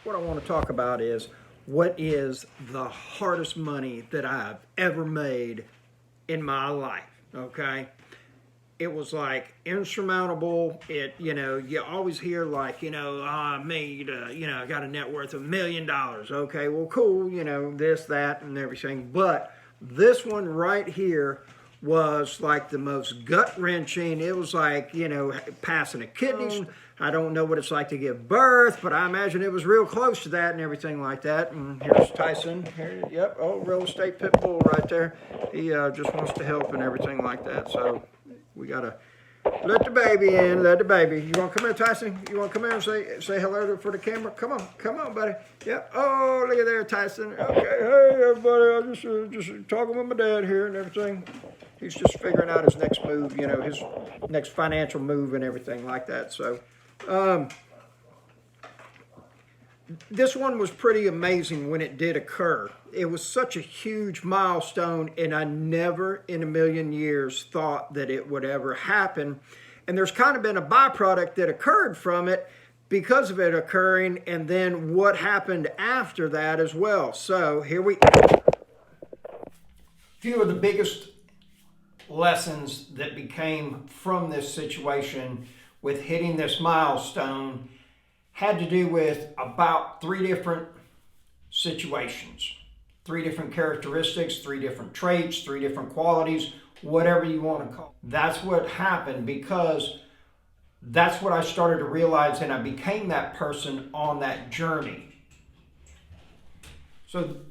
what I want to talk about is what is the hardest money that I've ever made in my life. Okay. It was like insurmountable. You always hear like, I made, I got a net worth of $1 million. Okay, well, cool, this, that, and everything. But this one right here was like the most gut wrenching. It was like, passing a kidney stone. I don't know what it's like to give birth, but I imagine it was real close to that and everything like that. And here's Tyson. Here, yep, real estate pit bull right there. He just wants to help and everything like that. So we gotta let the baby in. Let the baby. You want to come in, Tyson? You want to come in and say hello for the camera? Come on, buddy. Yep. Oh, look at there, Tyson. Okay. Hey, everybody. I'm just talking with my dad here and everything. He's just figuring out his next move. His next financial move and everything like that. So. This one was pretty amazing when it did occur. It was such a huge milestone, and I never in a million years thought that it would ever happen. And there's kind of been a byproduct that occurred from it because of it occurring, and then what happened after that as well. So here we few of the biggest lessons that became from this situation with hitting this milestone had to do with about 3 different situations, 3 different characteristics, 3 different traits, 3 different qualities, whatever you want to call it. That's what happened because that's what I started to realize, and I became that person on that journey. So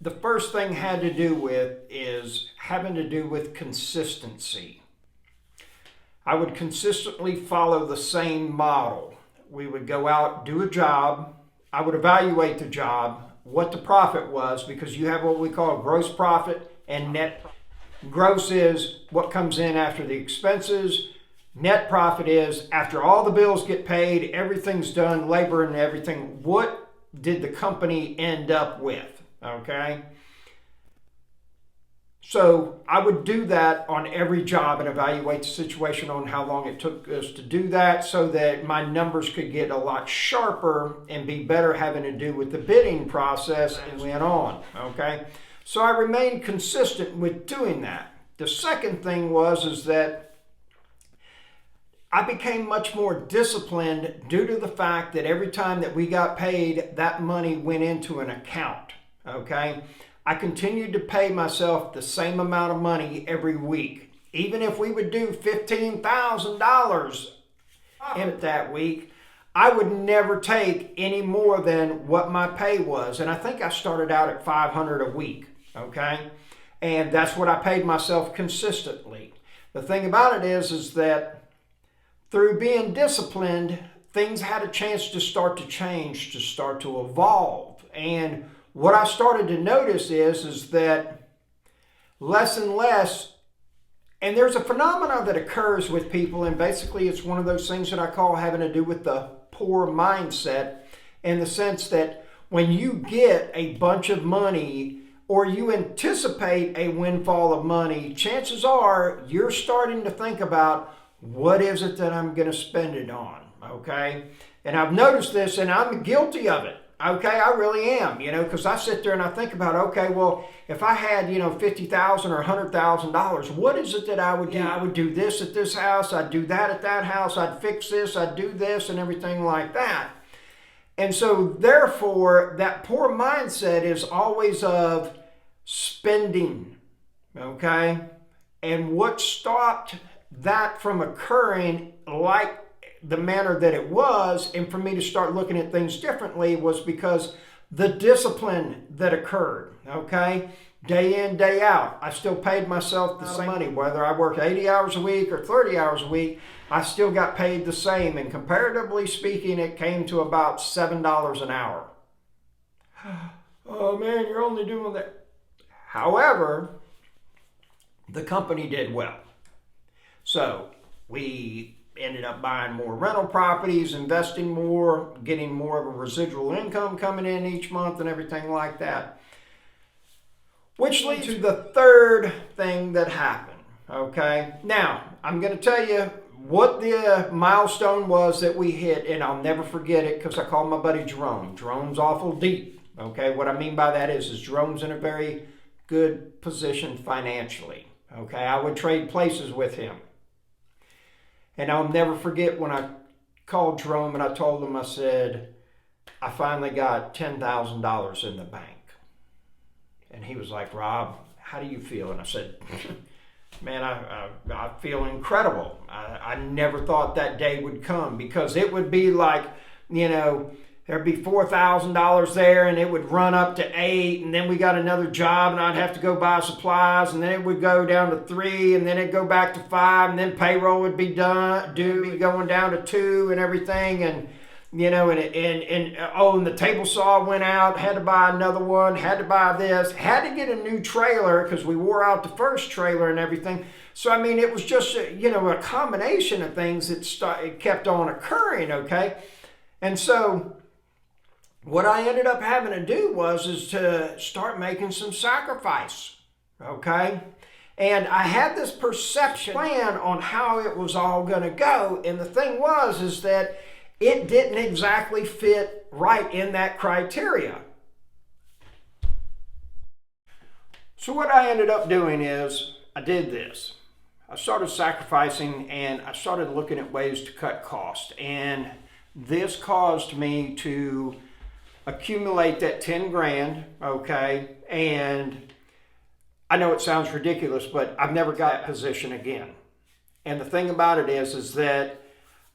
the first thing having to do with consistency. I would consistently follow the same model. We would go out, do a job. I would evaluate the job, what the profit was, because you have what we call gross profit and net profit. Gross is what comes in after the expenses. Net profit is after all the bills get paid, everything's done, labor and everything. What did the company end up with? Okay. So I would do that on every job and evaluate the situation on how long it took us to do that so that my numbers could get a lot sharper and be better having to do with the bidding process and went on, okay? So I remained consistent with doing that. The second thing is that I became much more disciplined due to the fact that every time that we got paid, that money went into an account, okay? I continued to pay myself the same amount of money every week. Even if we would do $15,000 in it that week, I would never take any more than what my pay was. And I think I started out at $500 a week, okay? And that's what I paid myself consistently. The thing about it is that through being disciplined, things had a chance to start to change, to start to evolve. And what I started to notice is that less and less, and there's a phenomenon that occurs with people, and basically it's one of those things that I call having to do with the poor mindset, in the sense that when you get a bunch of money or you anticipate a windfall of money, chances are you're starting to think about what is it that I'm going to spend it on, okay? And I've noticed this, and I'm guilty of it. Okay, I really am, because I sit there and I think about, okay, well, if I had, $50,000 or $100,000, what is it that I would do? I would do this at this house, I'd do that at that house, I'd fix this, I'd do this and everything like that. And so therefore, that poor mindset is always of spending, okay? And what stopped that from occurring like the manner that it was, and for me to start looking at things differently, was because the discipline that occurred, okay? Day in, day out, I still paid myself the same money. Whether I worked 80 hours a week or 30 hours a week, I still got paid the same. And comparatively speaking, it came to about $7 an hour. Oh man, you're only doing that. However, the company did well. So we ended up buying more rental properties, investing more, getting more of a residual income coming in each month and everything like that. Which leads to the third thing that happened, okay? Now, I'm going to tell you what the milestone was that we hit, and I'll never forget it because I called my buddy Jerome. Jerome's awful deep. Okay, what I mean by that is Jerome's in a very good position financially. Okay, I would trade places with him. And I'll never forget when I called Jerome and I told him, I said, I finally got $10,000 in the bank. And he was like, Rob, how do you feel? And I said, man, I feel incredible. I never thought that day would come, because it would be like, you know, there'd be $4,000 there and it would run up to $8,000, and then we got another job and I'd have to go buy supplies, and then it would go down to $3,000, and then it'd go back to $5,000, and then payroll would be due going down to $2,000 and everything. And you know, and the table saw went out, had to buy another one, had to buy this, had to get a new trailer because we wore out the first trailer and everything. So, I mean, it was just, a combination of things that it kept on occurring, okay? And so what I ended up having to do is to start making some sacrifice, okay? And I had this perception plan on how it was all going to go. And the thing is that it didn't exactly fit right in that criteria. So what I ended up doing is I did this. I started sacrificing and I started looking at ways to cut costs. And this caused me to accumulate that 10 grand, okay? And I know it sounds ridiculous, but I've never got that position again. And the thing about it is that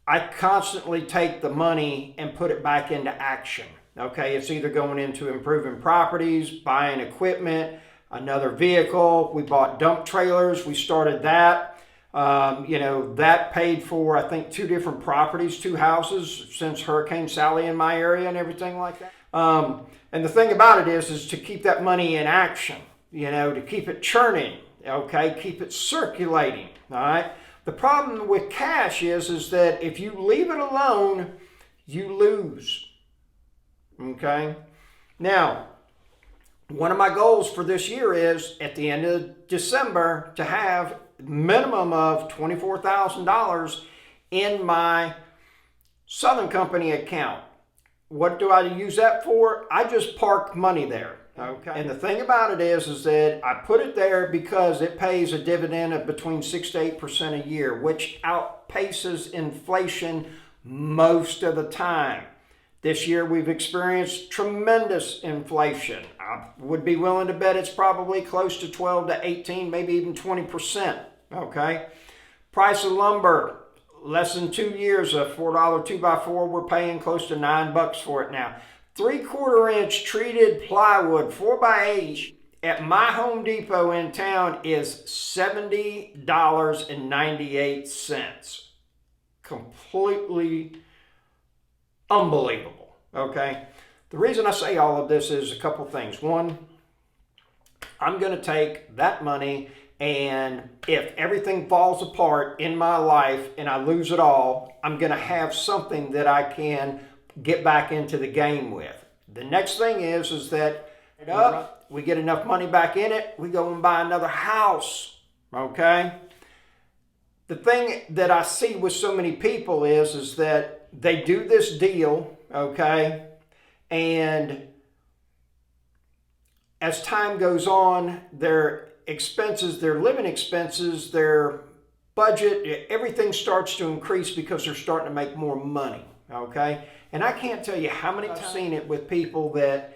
I constantly take the money and put it back into action. Okay, it's either going into improving properties, buying equipment, another vehicle. We bought dump trailers. We started that. That paid for, I think, 2 different properties, 2 houses since Hurricane Sally in my area and everything like that. And the thing about it is to keep that money in action, to keep it churning, okay, keep it circulating, all right? The problem with cash is that if you leave it alone, you lose, okay? Now, one of my goals for this year is at the end of December to have minimum of $24,000 in my Southern Company account. What do I use that for? I just park money there. Okay. And the thing about it is that I put it there because it pays a dividend of between 6 to 8% a year, which outpaces inflation most of the time. This year we've experienced tremendous inflation. I would be willing to bet it's probably close to 12 to 18, maybe even 20%. Okay. Price of lumber, less than 2 years, a $4 2x4, we're paying close to $9 for it now. 3/4 inch treated plywood 4x8 at my Home Depot in town is $70.98. Completely unbelievable, okay? The reason I say all of this is a couple things. One, I'm going to take that money, and if everything falls apart in my life and I lose it all, I'm going to have something that I can get back into the game with. The next thing is that we get enough money back in it, we go and buy another house, okay? The thing that I see with so many people is that they do this deal, okay? And as time goes on, their expenses, their living expenses, their budget, everything starts to increase because they're starting to make more money, okay? And I can't tell you how many times I've seen it with people that,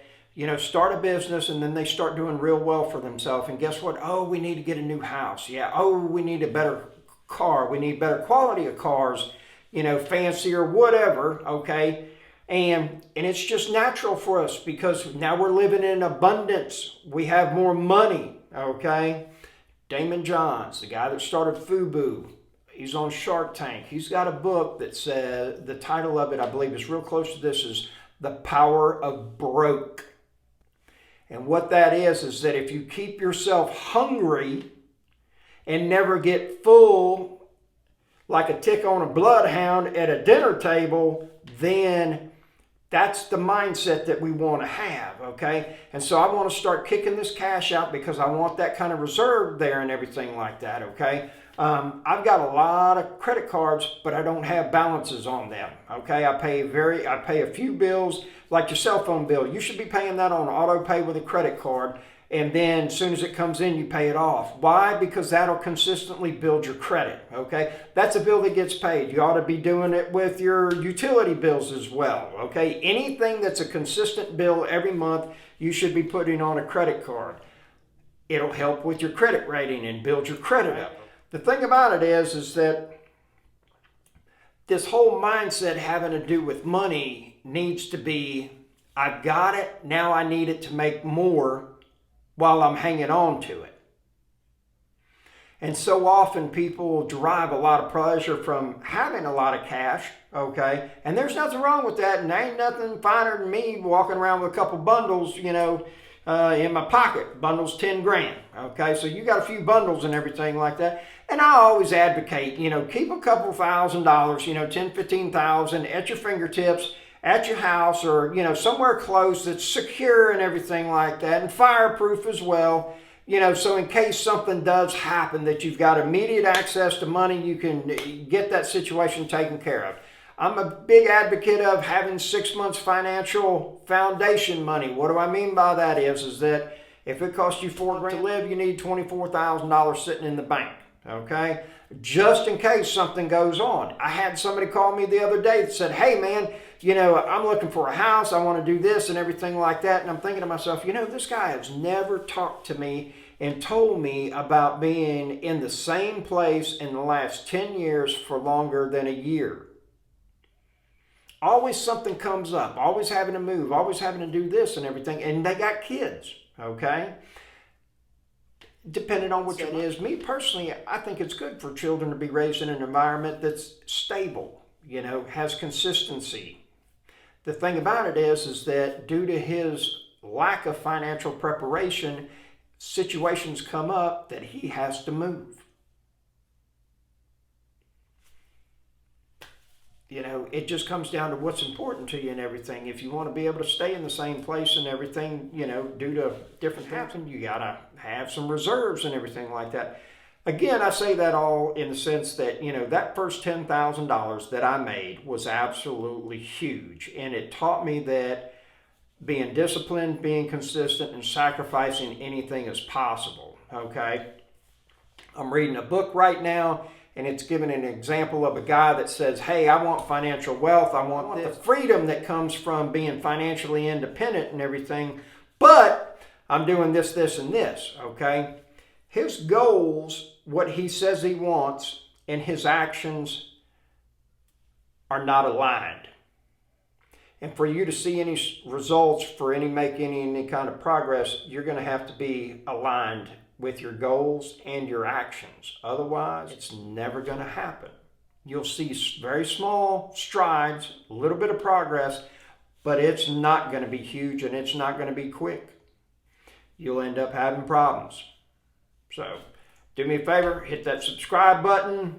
start a business and then they start doing real well for themselves. And guess what? Oh, we need to get a new house. Yeah. Oh, we need a better car. We need better quality of cars, fancier, whatever. Okay. And it's just natural for us because now we're living in abundance. We have more money. Okay. Damon Johns, the guy that started FUBU, he's on Shark Tank. He's got a book that says, the title of it, I believe, is real close to this, is The Power of Broke. And what that is that if you keep yourself hungry and never get full like a tick on a bloodhound at a dinner table, then that's the mindset that we want to have, okay? And so I want to start kicking this cash out because I want that kind of reserve there and everything like that, okay? I've got a lot of credit cards, but I don't have balances on them. Okay, I pay a few bills, like your cell phone bill. You should be paying that on auto pay with a credit card, and then as soon as it comes in, you pay it off. Why? Because that'll consistently build your credit. Okay, that's a bill that gets paid. You ought to be doing it with your utility bills as well. Okay, anything that's a consistent bill every month, you should be putting on a credit card. It'll help with your credit rating and build your credit up. The thing about it is that this whole mindset having to do with money needs to be, I've got it, now I need it to make more while I'm hanging on to it. And so often people derive a lot of pleasure from having a lot of cash, okay? And there's nothing wrong with that, and there ain't nothing finer than me walking around with a couple bundles, in my pocket. Bundles 10 grand, okay? So you got a few bundles and everything like that. And I always advocate, keep a couple $1,000, 10, 15,000 at your fingertips, at your house, or, somewhere close that's secure and everything like that, and fireproof as well. So in case something does happen that you've got immediate access to money, you can get that situation taken care of. I'm a big advocate of having 6 months financial foundation money. What do I mean by that is that if it costs you $4 grand to live, you need $24,000 sitting in the bank, okay? Just in case something goes on. I had somebody call me the other day that said, hey man, I'm looking for a house, I want to do this and everything like that. And I'm thinking to myself, this guy has never talked to me and told me about being in the same place in the last 10 years for longer than a year. Always something comes up, always having to move, always having to do this and everything. And they got kids, okay? Depending on what it is. Me personally, I think it's good for children to be raised in an environment that's stable, has consistency. The thing about it is that due to his lack of financial preparation, situations come up that he has to move. It just comes down to what's important to you and everything. If you want to be able to stay in the same place and everything, due to different happen, you got to have some reserves and everything like that. Again, I say that all in the sense that, that first $10,000 that I made was absolutely huge. And it taught me that being disciplined, being consistent, and sacrificing anything is possible, okay? I'm reading a book right now, and it's giving an example of a guy that says, hey, I want financial wealth. I want the freedom that comes from being financially independent and everything, but I'm doing this, this, and this, okay? His goals, what he says he wants, and his actions are not aligned. And for you to see any results, make any kind of progress, you're going to have to be aligned with your goals and your actions. Otherwise, it's never going to happen. You'll see very small strides, a little bit of progress, but it's not going to be huge and it's not going to be quick. You'll end up having problems. So, do me a favor, hit that subscribe button.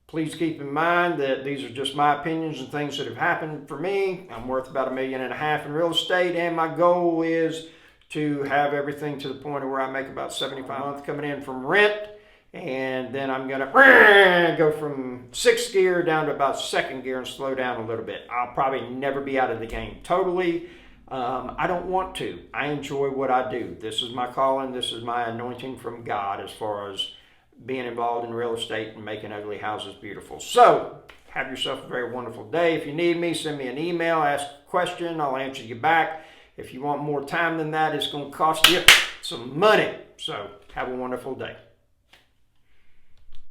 Please keep in mind that these are just my opinions and things that have happened for me. I'm worth about $1.5 million in real estate, and my goal is to have everything to the point where I make about $75 a month coming in from rent, and then I'm gonna go from 6th gear down to about 2nd gear and slow down a little bit. I'll probably never be out of the game totally. I don't want to. I enjoy what I do. This is my calling. This is my anointing from God as far as being involved in real estate and making ugly houses beautiful. So, have yourself a very wonderful day. If you need me, send me an email, ask a question, I'll answer you back. If you want more time than that, it's going to cost you some money. So, have a wonderful day.